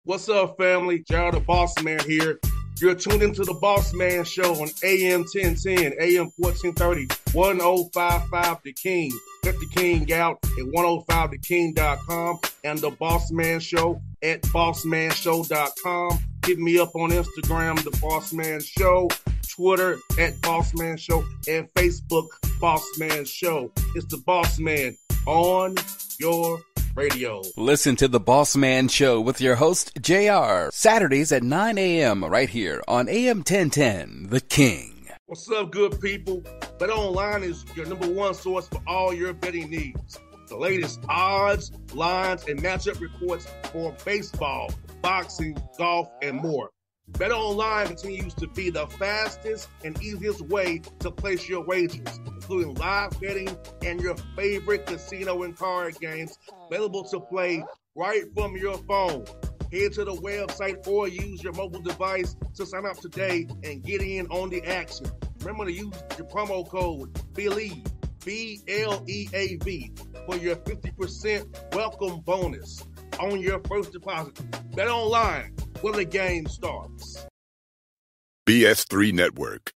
What's up, family? Jared the Bossman here. You're tuned into the Bossman Show on AM 1010, AM 1430, 1055 The King. Check The King out at 105theking.com and the Bossman Show at bossmanshow.com. Hit me up on Instagram, The Bossman Show, Twitter at Bossman Show, and Facebook, Bossman Show. It's the Bossman on your radio. Listen to the Bossman Show with your host, JR, Saturdays at 9 a.m. right here on AM 1010, The King. What's up, good people? BetOnline is your number one source for all your betting needs. The latest odds, lines, and matchup reports for baseball, boxing, golf, and more. BetOnline continues to be the fastest and easiest way to place your wagers, including live betting and your favorite casino and card games available to play right from your phone. Head to the website or use your mobile device to sign up today and get in on the action. Remember to use your promo code BELIEVE, BLEAV, for your 50% welcome bonus on your first deposit. BetOnline, where the game starts. BS3 Network,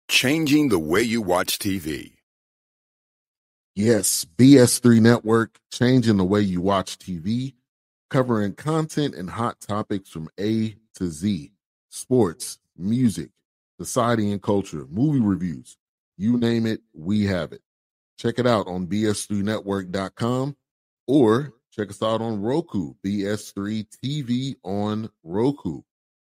changing the way you watch TV. Yes, BS3 Network, changing the way you watch TV, covering content and hot topics from A to Z, sports, music, society and culture, movie reviews, you name it, we have it. Check it out on bs3network.com or check us out on Roku, BS3 TV on Roku,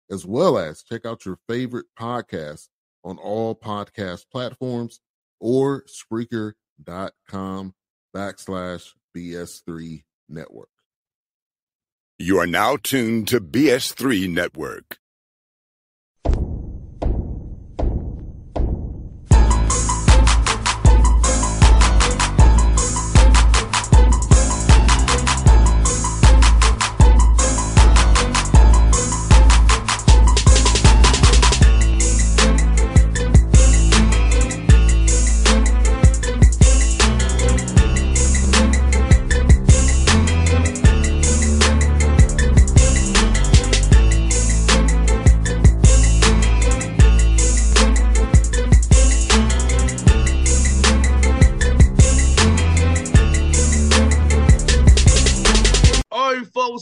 as well as check out your favorite podcast on all podcast platforms or Spreaker.com/BS3 Network. You are now tuned to BS3 Network.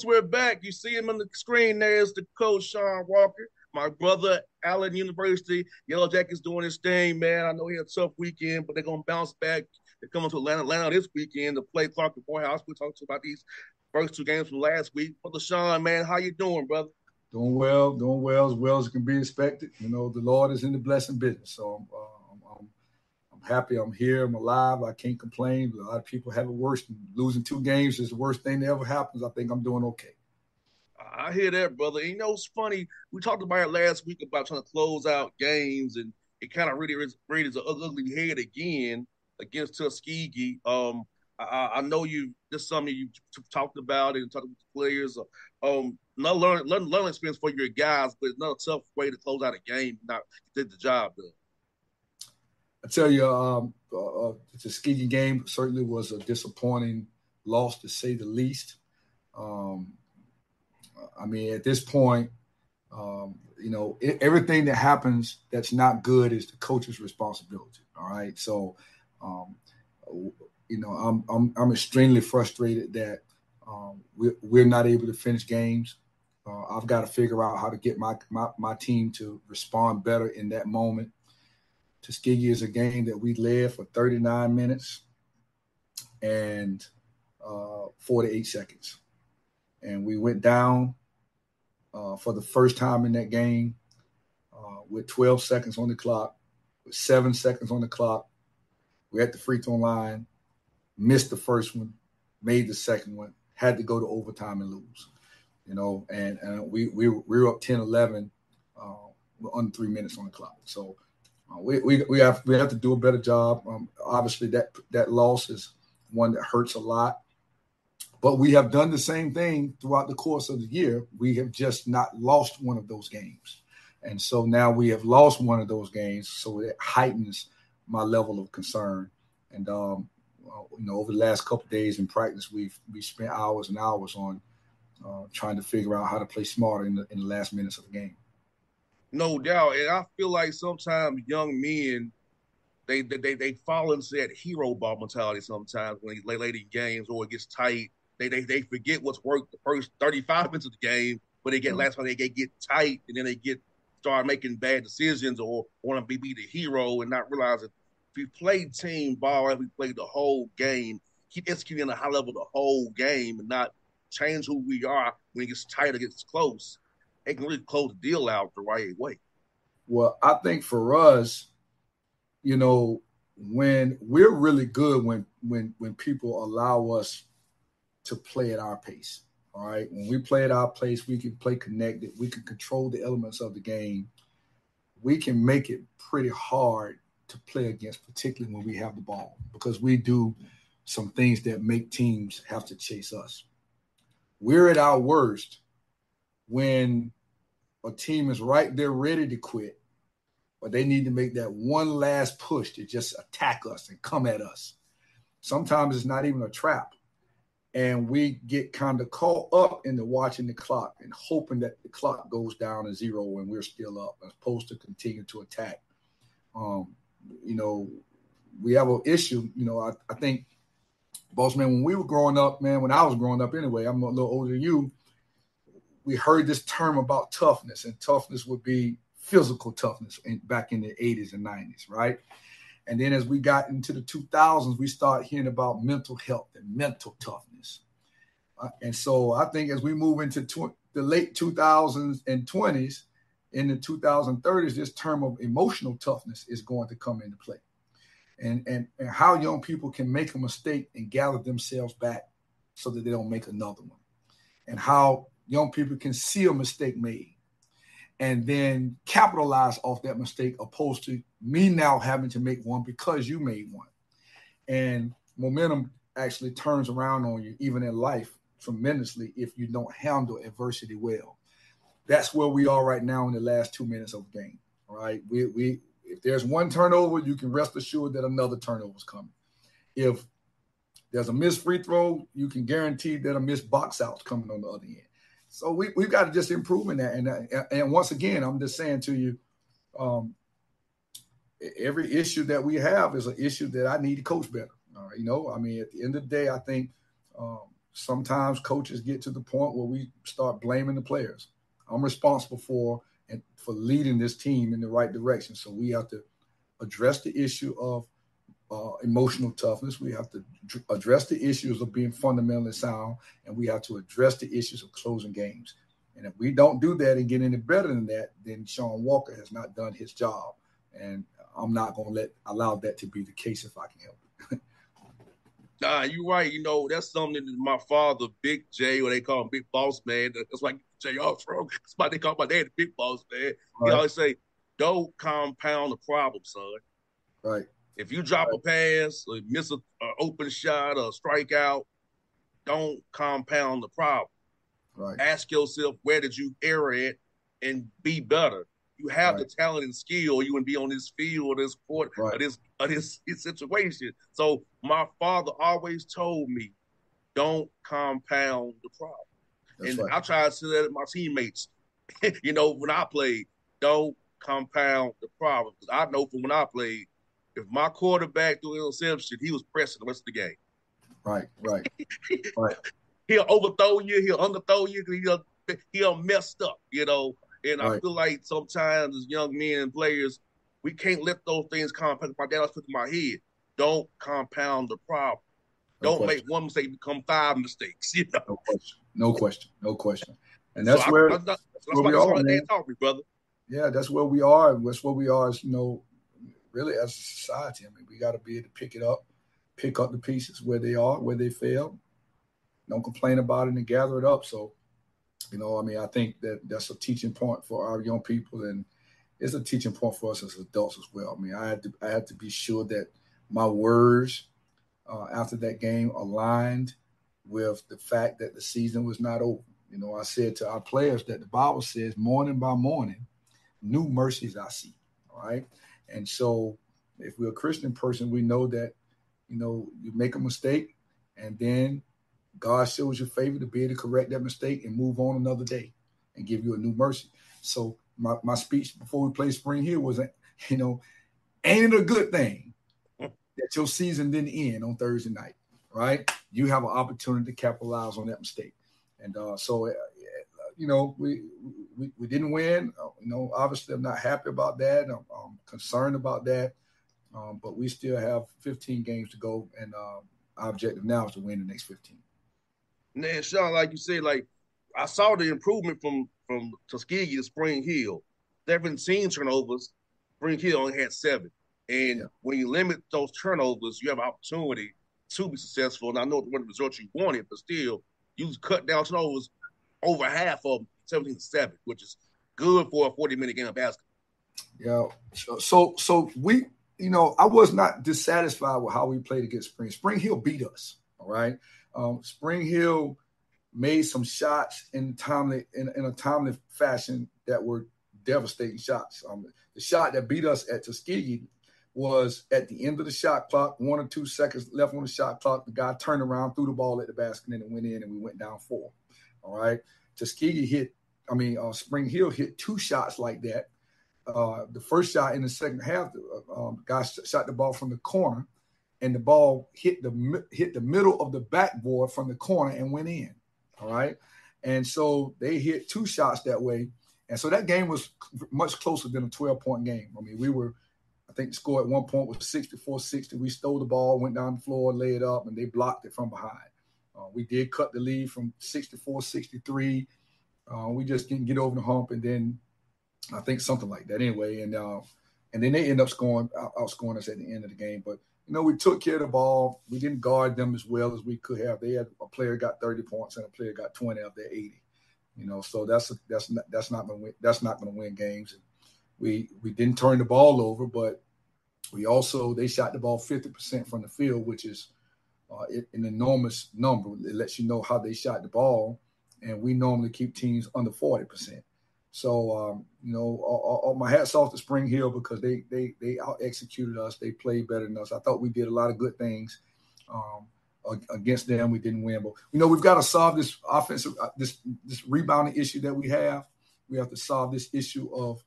We're back. You see him on the screen. There's the coach, Shawn Walker. My brother, Allen University. Yellow Jackets doing his thing, man. I know he had a tough weekend, but they're going to bounce back. They're coming to Atlanta this weekend to play Clark and Morehouse. We'll talk about these first two games from last week. Brother Shawn, man, how you doing, brother? Doing well as can be expected. You know, the Lord is in the blessing business. So I'm happy I'm here. I'm alive. I can't complain. A lot of people have it worse. Losing 2 games is the worst thing that ever happens. I think I'm doing okay. I hear that, brother. And, you know, it's funny. We talked about it last week about trying to close out games, and it kind of really raised an ugly head again against Tuskegee. I know this is something you talked about and talked with the players. Not learning experience for your guys, but it's not a tough way to close out a game. Not did the job done. I tell you, the Tuskegee game certainly was a disappointing loss, to say the least. I mean, at this point, you know, everything that happens that's not good is the coach's responsibility. All right, so you know, I'm extremely frustrated that we're not able to finish games. I've got to figure out how to get my team to respond better in that moment. Tuskegee is a game that we led for 39 minutes and 48 seconds. And we went down for the first time in that game with 12 seconds on the clock, with 7 seconds on the clock. We're at the free throw line, missed the first one, made the second one, had to go to overtime and lose. You know, and we were up 10-11 with under 3 minutes on the clock. So we have to do a better job. Obviously, that loss is one that hurts a lot. But we have done the same thing throughout the course of the year. We have just not lost one of those games. And so now we have lost one of those games, so it heightens my level of concern. And, you know, over the last couple of days in practice, we spent hours and hours on trying to figure out how to play smarter in the last minutes of the game. No doubt. And I feel like sometimes young men, they fall into that hero ball mentality sometimes when they late in games or it gets tight. They forget what's worked the first 35 minutes of the game, but they get last time they get tight and then they start making bad decisions or want to be the hero and not realizing if we play team ball and we play the whole game, keep executing at a high level the whole game and not change who we are when it gets tight or gets close, it can really close the deal out the right way. Well, I think for us, when we're really good when people allow us to play at our pace. All right. When we play at our pace, we can play connected. We can control the elements of the game. We can make it pretty hard to play against, particularly when we have the ball, because we do some things that make teams have to chase us. We're at our worst when a team is right there ready to quit, but they need to make that one last push to just attack us and come at us. Sometimes it's not even a trap. And we get kind of caught up into watching the clock and hoping that the clock goes down to zero when we're still up, as opposed to continue to attack. We have an issue. I think, Bossman, when we were growing up, man, when I was growing up anyway, I'm a little older than you, we heard this term about toughness, and toughness would be physical toughness back in the 80s and 90s, right? And then as we got into the 2000s, we started hearing about mental health and mental toughness. And so I think as we move into the late 2000s and 20s, in the 2030s, this term of emotional toughness is going to come into play. And how young people can make a mistake and gather themselves back so that they don't make another one. And how young people can see a mistake made and then capitalize off that mistake, opposed to me now having to make one because you made one. And momentum actually turns around on you, even in life, tremendously if you don't handle adversity well. That's where we are right now in the last 2 minutes of the game. All right. We if there's one turnover, you can rest assured that another turnover is coming. If there's a missed free throw, you can guarantee that a missed box out's coming on the other end. So we've got to just improve in that. And once again, I'm just saying to you, every issue that we have is an issue that I need to coach better. At the end of the day, I think sometimes coaches get to the point where we start blaming the players. I'm responsible for leading this team in the right direction. So we have to address the issue of emotional toughness. We have to address the issues of being fundamentally sound, and we have to address the issues of closing games. And if we don't do that and get any better than that, then Shawn Walker has not done his job. And I'm not going to allow that to be the case if I can help it. Nah, you're right. That's something that my father, Big J, or they call him Big Boss Man. That's like J.R. from. That's why they call my dad the Big Boss Man. Right. He always say, don't compound the problem, son. Right. If you drop a pass or miss an open shot or strikeout, don't compound the problem. Right. Ask yourself, where did you err at and be better? You have the talent and skill. You wouldn't be on this field or this court or this situation. So my father always told me, don't compound the problem. That's I try to say that to my teammates, when I played, don't compound the problem. Because I know from when I played, if my quarterback threw an interception, he was pressing the rest of the game. Right. He'll overthrow you. He'll underthrow you. He'll messed up, And I feel like sometimes as young men and players, we can't let those things compound. My dad always put in my head, don't compound the problem. Don't make one mistake become 5 mistakes, No question. And that's where we are, man. Taught me, brother. Yeah, that's where we are. And that's where we are, really as a society. I mean, we got to be able to pick up the pieces where they are, where they fail. Don't complain about it and gather it up. So, I think that's a teaching point for our young people, and it's a teaching point for us as adults as well. I mean, I had to be sure that my words after that game aligned with the fact that the season was not over. I said to our players that the Bible says, morning by morning, new mercies I see. All right. And so if we're a Christian person, we know that, you make a mistake and then God shows you favor to be able to correct that mistake and move on another day and give you a new mercy. So my speech before we played Spring Hill was, ain't it a good thing that your season didn't end on Thursday night, right? You have an opportunity to capitalize on that mistake. And we didn't win. Obviously I'm not happy about that. I'm concerned about that. But we still have 15 games to go, and our objective now is to win the next 15. And Shawn, like you said, like I saw the improvement from Tuskegee to Spring Hill. 17 turnovers. Spring Hill only had 7. And when you limit those turnovers, you have an opportunity to be successful. And I know what the result you wanted, but still, you cut down turnovers over half of them, 17-7, which is good for a 40-minute game of basketball. Yeah. So we, I was not dissatisfied with how we played against Spring. Spring Hill beat us. All right. Spring Hill made some shots in a timely fashion that were devastating shots. The shot that beat us at Tuskegee was at the end of the shot clock, 1 or 2 seconds left on the shot clock. The guy turned around, threw the ball at the basket, and it went in, and we went down 4. All right. Spring Hill hit 2 shots like that. The first shot in the second half, the guy shot the ball from the corner, and the ball hit the middle of the backboard from the corner and went in. All right. And so they hit 2 shots that way. And so that game was much closer than a 12-point game. I mean, I think the score at one point was 64-60. We stole the ball, went down the floor, laid it up, and they blocked it from behind. We did cut the lead from 64-63. We just didn't get over the hump, and then I think something like that anyway. And then they end up outscoring us at the end of the game. But, we took care of the ball. We didn't guard them as well as we could have. They had a player got 30 points and a player got 20 of their 80. So that's not going to win games. We didn't turn the ball over, but they shot the ball 50% from the field, which is an enormous number. It lets you know how they shot the ball, and we normally keep teams under 40%. So, all my hats off to Spring Hill because they out-executed us. They played better than us. I thought we did a lot of good things against them. We didn't win. But, we've got to solve this offensive, this rebounding issue that we have. We have to solve this issue of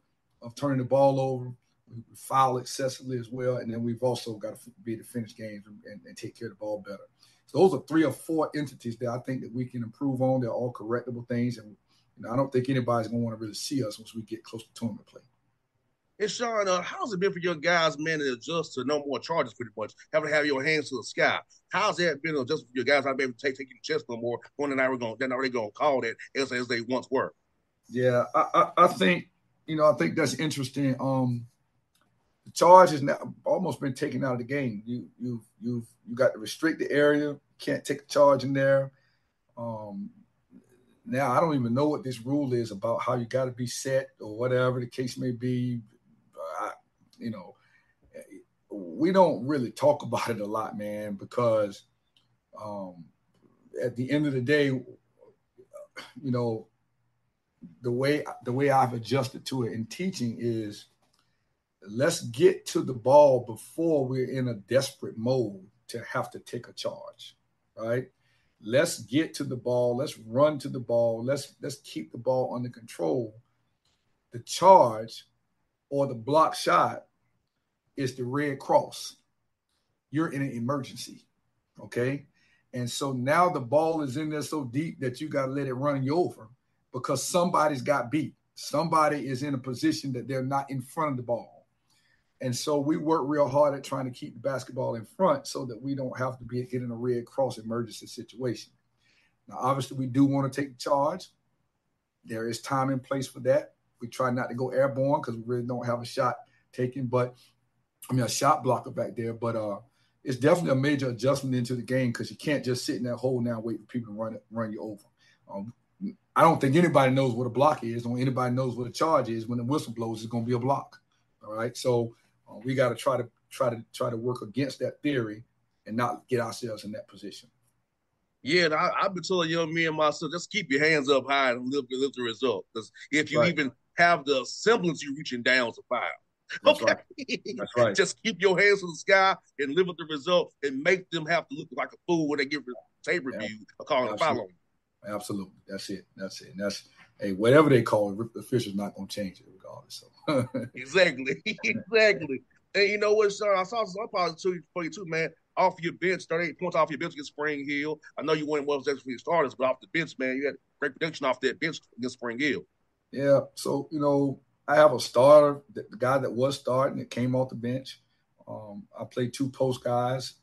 turning the ball over. We foul excessively as well. And then we've also got to be able to finish games and take care of the ball better. So those are 3 or 4 entities that I think that we can improve on. They're all correctable things. And I don't think anybody's going to want to really see us once we get close to tournament play. And Shawn, how's it been for your guys, man, to adjust to no more charges pretty much, having to have your hands to the sky? How's that been to adjust for your guys not being able to take your chest no more when they're not really going to call that as they once were? Yeah, I think, I think that's interesting. The charge has now almost been taken out of the game. You got the restricted area, can't take a charge in there. Now, I don't even know what this rule is about how you got to be set or whatever the case may be. We don't really talk about it a lot, man, because at the end of the day, the way I've adjusted to it in teaching is let's get to the ball before we're in a desperate mode to have to take a charge, right? Let's get to the ball. Let's run to the ball. Let's keep the ball under control. The charge or the block shot is the red cross. You're in an emergency, okay? And so now the ball is in there so deep that you got to let it run you over because somebody's got beat. Somebody is in a position that they're not in front of the ball. And so we work real hard at trying to keep the basketball in front so that we don't have to get in a red cross emergency situation. Now, obviously, we do want to take the charge. There is time and place for that. We try not to go airborne because we really don't have a shot taken, a shot blocker back there. But it's definitely a major adjustment into the game because you can't just sit in that hole now and wait for people to run you over. I don't think anybody knows what a block is or anybody knows what a charge is. When the whistle blows, it's going to be a block. All right, so we got to try to work against that theory and not get ourselves in that position. Yeah, and I've been telling young men myself, just keep your hands up high and live the result. Because if you even have the semblance, you're reaching down to foul. That's Okay. right. That's right. Just keep your hands to the sky and live with the result and make them have to look like a fool when they get tape review or calling a foul on you. Absolutely. That's it. And that's, hey, whatever they call it, the official's not going to change it regardless. So. Exactly. Exactly. And you know what, Shawn? I saw some positive for you too, man. Off your bench, 38 points off your bench against Spring Hill. I know you weren't one of the starters, but off the bench, man, you had great production off that bench against Spring Hill. Yeah. So, I have a starter, the guy that was starting that came off the bench. I played two post guys.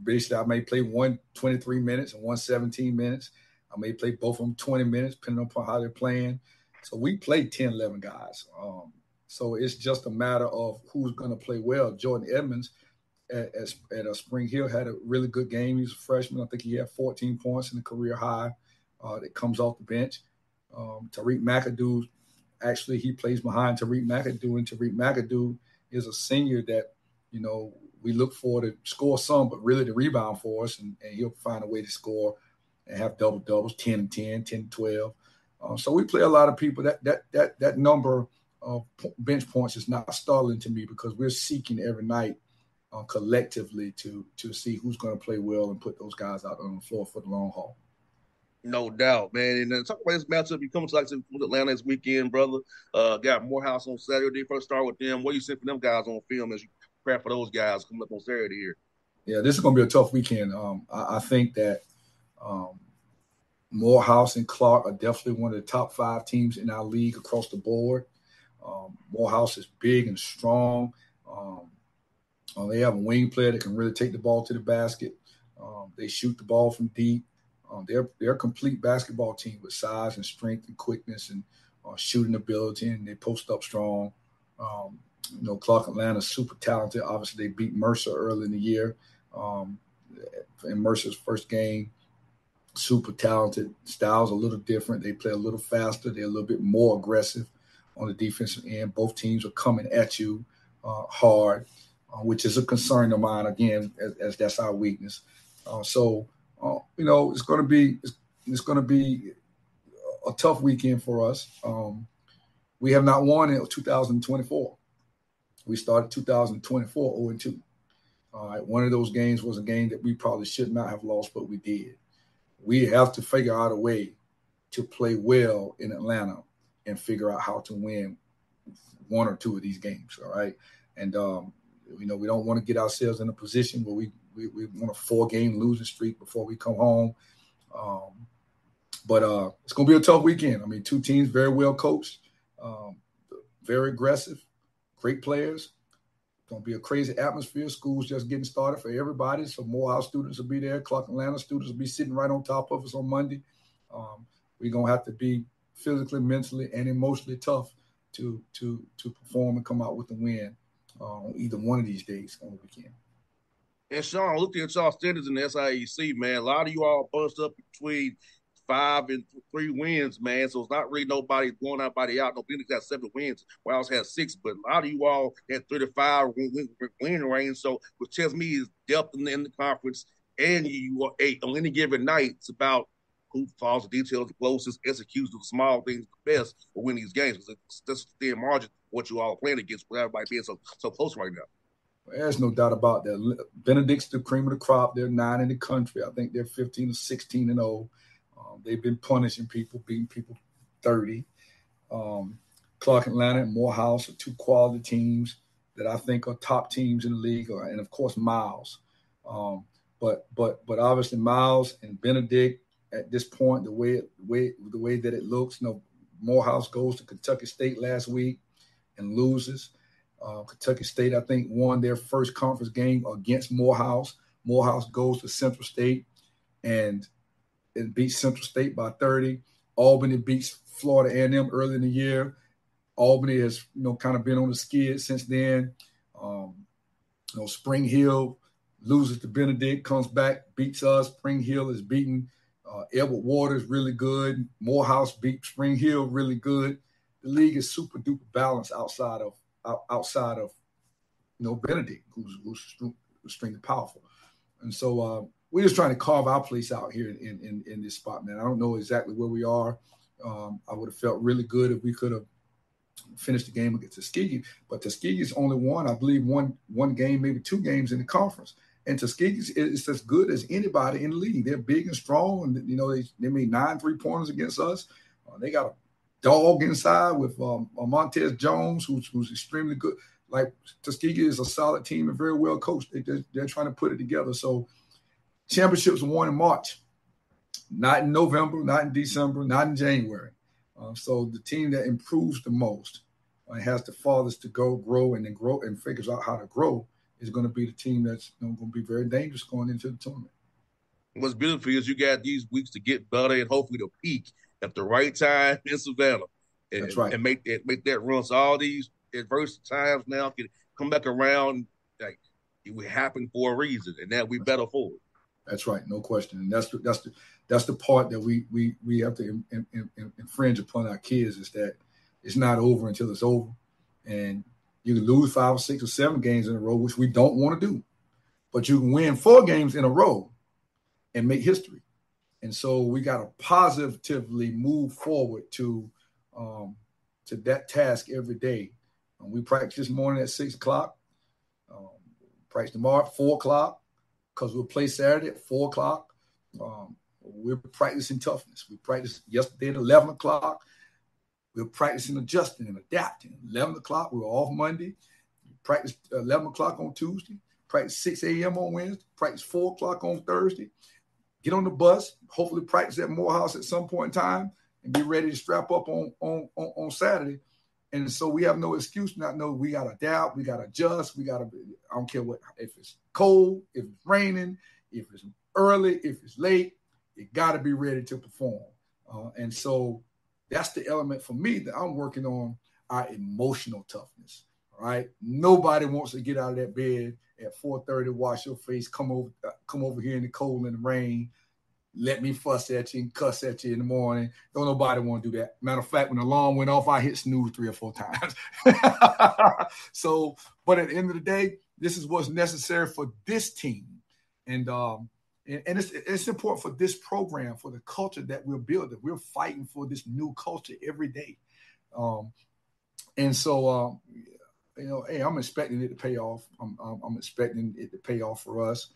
Basically, I may play one 23 minutes and one 17 minutes. I may play both of them 20 minutes, depending upon how they're playing. So we played 10, 11 guys. So it's just a matter of who's going to play well. Jordan Edmonds at Spring Hill had a really good game. He's a freshman. I think he had 14 points in the career high that comes off the bench. Tariq McAdoo, actually, he plays behind Tariq McAdoo, and Tariq McAdoo is a senior that, we look for to score some, but really to rebound for us, and he'll find a way to score and have double-doubles, 10 and 10, 10 and 12. So we play a lot of people. That number of bench points is not startling to me because we're seeking every night collectively to see who's going to play well and put those guys out on the floor for the long haul. No doubt, man. And then talk about this matchup. You come to Atlanta this weekend, brother. Got Morehouse on Saturday. First start with them. What do you see for them guys on film as you prepare for those guys coming up on Saturday here? Yeah, this is going to be a tough weekend. I think that Morehouse and Clark are definitely one of the top 5 teams in our league across the board. Morehouse is big and strong. They have a wing player that can really take the ball to the basket. They shoot the ball from deep. They're a complete basketball team with size and strength and quickness and shooting ability, and they post up strong. Clark Atlanta's super talented. Obviously, they beat Mercer early in the year in Mercer's first game. Super talented. Styles a little different. They play a little faster. They're a little bit more aggressive on the defensive end. Both teams are coming at you hard, which is a concern of mine, again, as that's our weakness. It's going to be a tough weekend for us. We have not won in 2024. We started 2024 0-2. All right, one of those games was a game that we probably should not have lost, but we did. We have to figure out a way to play well in Atlanta and figure out how to win one or two of these games. All right, and we don't want to get ourselves in a position where we want a 4-game losing streak before we come home. But it's going to be a tough weekend. I mean, two teams very well coached, very aggressive, great players. It's going to be a crazy atmosphere. School's just getting started for everybody. So Morehouse students will be there. Clark Atlanta students will be sitting right on top of us on Monday. We're going to have to be physically, mentally, and emotionally tough to perform and come out with the win on either one of these days on the weekend. And Shawn, looking at y'all standards in the SIAC, man, a lot of you all bunched up between 5 and 3 wins, man. So it's not really nobody blowing anybody out. No, Phoenix got 7 wins. Wells has 6, but a lot of you all had 3 to 5 win range. So which tells me is depth in the conference, and you are 8 on any given night. It's about who follows the details the closest, executes the small things the best, will win these games. That's the thin margin what you all are playing against, with everybody being so close right now. There's no doubt about that. Benedict's the cream of the crop. They're 9 in the country. I think they're 15 or 16 and 0. They've been punishing people, beating people 30. Clark Atlanta and Morehouse are 2 quality teams that I think are top teams in the league, and of course Miles. But obviously Miles and Benedict at this point, the way that it looks, Morehouse goes to Kentucky State last week and loses. Kentucky State, I think, won their first conference game against Morehouse. Morehouse goes to Central State and beats Central State by 30. Albany beats Florida A&M early in the year. Albany has, kind of been on the skid since then. Spring Hill loses to Benedict, comes back, beats us. Spring Hill is beating Edward Waters really good. Morehouse beat Spring Hill really good. The league is super duper balanced outside of Benedict, who's extremely powerful. And so we're just trying to carve our place out here in this spot, man. I don't know exactly where we are. I would have felt really good if we could have finished the game against Tuskegee. But Tuskegee's only won, I believe, one game, maybe 2 games in the conference. And Tuskegee is as good as anybody in the league. They're big and strong, and they made 9 3-pointers against us. They got a dog inside with Montez Jones, who's extremely good. Like, Tuskegee is a solid team and very well coached. They're trying to put it together. So championships were won in March, not in November, not in December, not in January. So the team that improves the most has the farthest to grow and figures out how to grow is going to be the team that's going to be very dangerous going into the tournament. What's beautiful is you got these weeks to get better and hopefully to peak at the right time in Savannah. That's right. And make that run. So all these adverse times now can come back around. Like, it would happen for a reason, and that we better for it. That's right, no question. And that's the part that we have to infringe upon our kids, is that it's not over until it's over. And you can lose 5 or 6 or 7 games in a row, which we don't want to do, but you can win 4 games in a row and make history. And so we got to positively move forward to that task every day. We practice this morning at 6 o'clock. Practice tomorrow at 4 o'clock, because we'll play Saturday at 4 o'clock. We're practicing toughness. We practiced yesterday at 11 o'clock. We're practicing adjusting and adapting. 11 o'clock, we were off Monday. We practiced 11 o'clock on Tuesday. Practice 6 a.m. on Wednesday. Practice 4 o'clock on Thursday. Get on the bus. Hopefully practice at Morehouse at some point in time and be ready to strap up on Saturday. And so we have no excuse not know. We got to adapt. We got to adjust. I don't care if it's cold, if it's raining, if it's early, if it's late, you got to be ready to perform. And so that's the element for me that I'm working on, our emotional toughness. All right. Nobody wants to get out of that bed at 4:30, wash your face, come over here in the cold and the rain, let me fuss at you and cuss at you in the morning. Don't nobody want to do that. Matter of fact, when the alarm went off, I hit snooze 3 or 4 times. So, but at the end of the day, this is what's necessary for this team. And it's important for this program, for the culture that we're building. We're fighting for this new culture every day. And so, hey, I'm expecting it to pay off. I'm expecting it to pay off for us.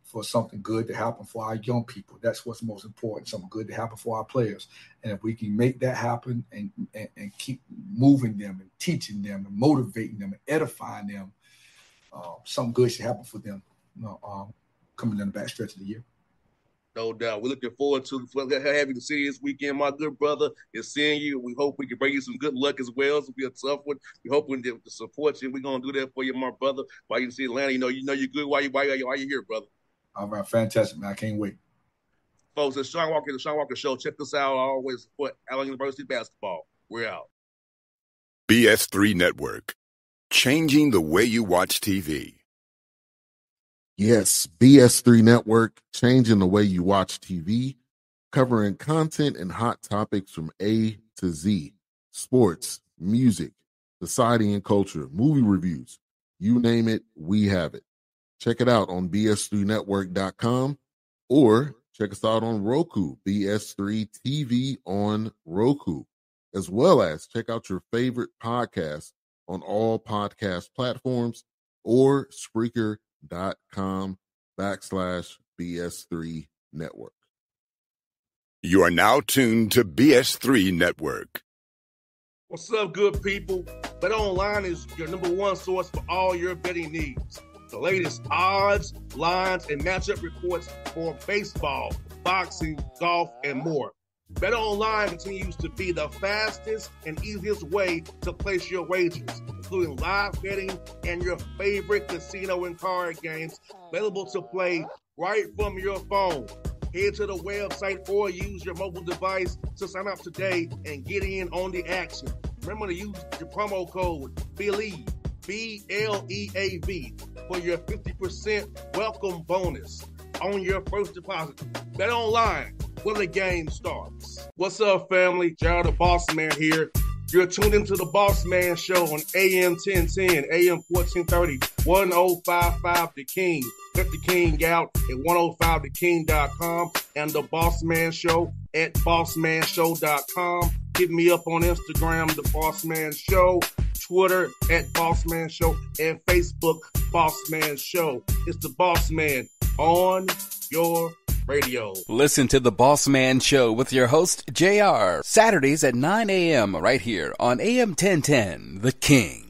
For something good to happen for our young people. That's what's most important, something good to happen for our players. And if we can make that happen and keep moving them and teaching them and motivating them and edifying them, something good should happen for them coming in the back stretch of the year. No doubt. We're looking forward to having to see you this weekend, my good brother, and seeing you. We hope we can bring you some good luck as well. It'll be a tough one. We hope to support you. We're going to do that for you, my brother. While you see Atlanta, you know you're good while you're here, brother. All right, fantastic, man. I can't wait. Folks, it's Shawn Walker, the Shawn Walker Show. Check us out. I always support Allen University basketball. We're out. BS3 Network. Changing the way you watch TV. Yes, BS3 Network, changing the way you watch TV, covering content and hot topics from A to Z, sports, music, society and culture, movie reviews, you name it, we have it. Check it out on bs3network.com or check us out on Roku, BS3 TV on Roku, as well as check out your favorite podcast on all podcast platforms or Spreaker.com/BS3 Network. You are now tuned to BS3 Network. What's up, good people? BetOnline is your number one source for all your betting needs. The latest odds, lines, and matchup reports for baseball, boxing, golf, and more. BetOnline continues to be the fastest and easiest way to place your wagers, including live betting and your favorite casino and card games available to play right from your phone. Head to the website or use your mobile device to sign up today and get in on the action. Remember to use your promo code BELIEVE, BLEAV, for your 50% welcome bonus on your first deposit. BetOnline, where the game starts. What's up, family? Jared the Bossman here. You're tuned into the Bossman Show on AM 1010, AM 1430, 1055 The King. Let the King out at 105theking.com and the Bossman Show at bossmanshow.com. Hit me up on Instagram, The Bossman Show, Twitter at Bossman Show, and Facebook, Bossman Show. It's the Bossman on your radio. Listen to the Bossman Show with your host, JR, Saturdays at 9 a.m. right here on AM 1010, The King.